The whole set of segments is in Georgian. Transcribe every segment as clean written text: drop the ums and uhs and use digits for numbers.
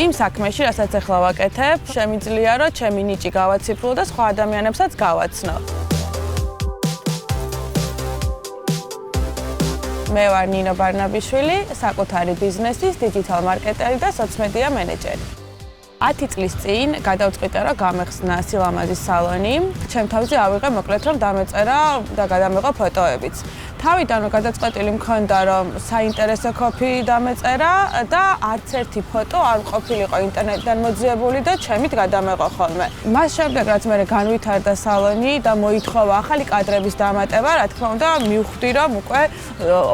იმ საქმეში, რასაც ახლა ვაკეთებ, შემიძლია რომ ჩემი ნიჭი გავაციფრულო და სხვა ადამიანებსაც გავაცნო. მე ვარ ნინო ბარნაბიშვილი, საკუთარი ბიზნესის დიჯიტალ მარკეტერი და სოციმედია მენეჯერი. 10 წლის წინ გადავწყვიტე რომ გამეხსნა სილამაზის სალონი. ჩემ თავზე ავიღე მოკლედ რომ დამეწერა და გადამეღო ფოტოებიც. თავიდან გადაწყვეტილი მქონდა რომ საინტერესო კოპი დამეწერა და არც ერთი ფოტო არ ყოფილიყო ინტერნეტიდან მოძიებული და ჩემით გადამეღო ხოლმე. მას შემდეგ რაც მე განვითარდა სალონი და მოითხოვა ახალი კადრების დამატება, რა თქმა უნდა, მივხვდი რომ უკვე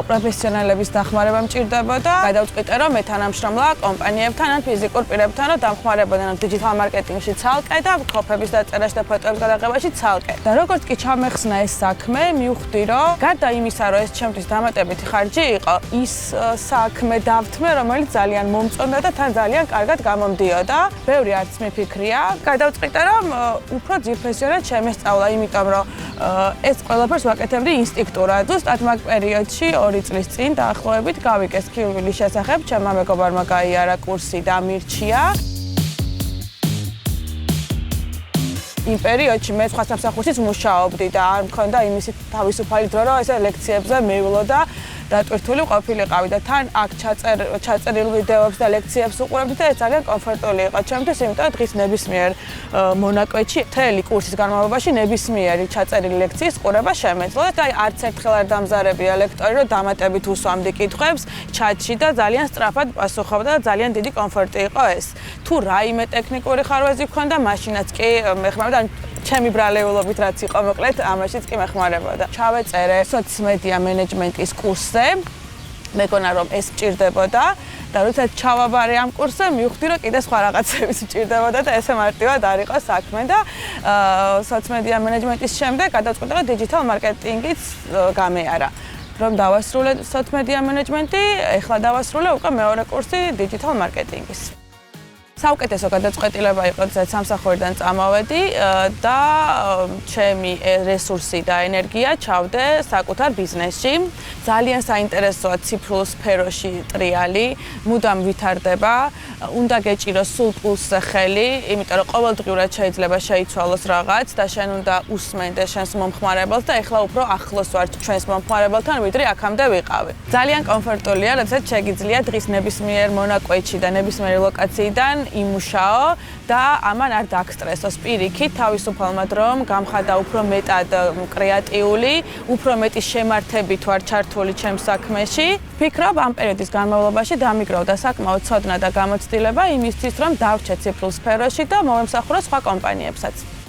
პროფესიონალების დახმარება მჭირდებოდა. გადავწყვიტე რომ მე თანამშრომლა კომპანიებთან ან ფიზიკურ პირებთან რომ დამხმარებოდნენ დიჯიტალ მარკეტინგში ცალკე და კოპების დაწერაში და ფოტოების გადაღებაში ცალკე. და როგორც კი ჩამეხსნა ეს საქმე, მივხვდი რომ გარდა იმისა რომ ეს ჩემთვის დამატებითი ხარჯი იყო, ის საქმე დავთმე, რომელიც ძალიან მომწონდა და თან ძალიან კარგად გამომდიოდა. ბევრი არც მიფიქრია. გადავწყვიტე რომ უფრო ძირფესიანად შემესწავლა, იმიტომ რომ ეს ყველაფერს ვაკეთებდი ინსტინქტურად. ზუსტად მაგ პერიოდში 2 წლის წინ დაახლოებით გავიგე სქილვილის შესახებ, ჩემმა მეგობარმა გაიარა კურსი და მირჩია. იმ პერიოდში მე სხვა სამსახურშიც მუშაობდი და არ მქონდა იმისი თავისუფალი დრო, რომ ესე ლექციებზე მივიდო და დატვირთული ყოფილიყავი და თან აქ ჩაწერილ ვიდეოებს და ლექციებს უყურებდი და ეს ძალიან კომფორტული იყო ჩემთვის, იმიტომ რომ დღის ნებისმიერ მონაკვეთში მთელი კურსის განმავლობაში ნებისმიერი ჩაწერილი ლექციის ყურება შემეძლო და არც ერთხელ არ დამზარებია ლექტორი, რომ დამატებით უსვამდი კითხვებს ჩატში და ძალიან სწრაფად პასუხობდა და ძალიან დიდი კომფორტი იყო ეს. თუ რაიმე ტექნიკური ხარვეზი გქონდა, მაშინაც კი მეხმარებოდა ჩემი ბრალეულობით რაც იყო მოკლედ ამაშიც კი მეხმარებოდა. ჩავეწერე სოციმედია მენეჯმენტის კურსზე. მეგონა რომ ეს მჭირდებოდა და როდესაც ჩავაბარე ამ კურსზე, მივხვდი რომ კიდე სხვა რაღაცებიც მჭირდებოდა და ესე მარტივად არ იყო საქმე და სოციმედია მენეჯმენტის შემდეგ გადავწყვიტე რომ დიჯიტალ მარკეტინგიც გამეარა. რომ დავასრულე სოციმედია მენეჯმენტი, ეხლა დავასრულე უკვე მეორე კურსი დიჯიტალ მარკეტინგის. საუკეთესო გადაწყვეტილება იყო, რომ სამსახურიდან წამოვედი და ჩემი რესურსი და ენერგია ჩავდე საკუთარ ბიზნესში. ძალიან საინტერესოა ციფრულ სფეროში ტრიალი, მუდამ ვითარდება, უნდა გეჭიროს სულ პულსზე ხელი, იმიტომ რომ ყოველდღიურად შეიძლება შეიცვალოს რაღაც და შენ უნდა უსმენდეს შენს მომხმარებელს და ეხლა უფრო ახლოს ვარ ჩვენს მომხმარებელთან, ვიდრე აქამდე ვიყავი. ძალიან კომფორტულია, როდესაც შეგიძლია დღის ნებისმიერ მონაკვეთში და ნებისმიერი ლოკაციიდან იმუშაო და ამან არ დაგსტრესოს პირიქით თავისუფალმა დრომ გამხადა უფრო მეტად კრეატიული, უფრო მეტი შემართებით ვარ ჩართული ჩემს საქმეში. ვფიქრობ ამ პერიოდის განმავლობაში დამიგროვდა საკმაოდ ცოდნა და გამოცდილება იმისთვის, რომ დავრჩე ციფრულ სფეროში და მოვემსახურო სხვა კომპანიებსაც.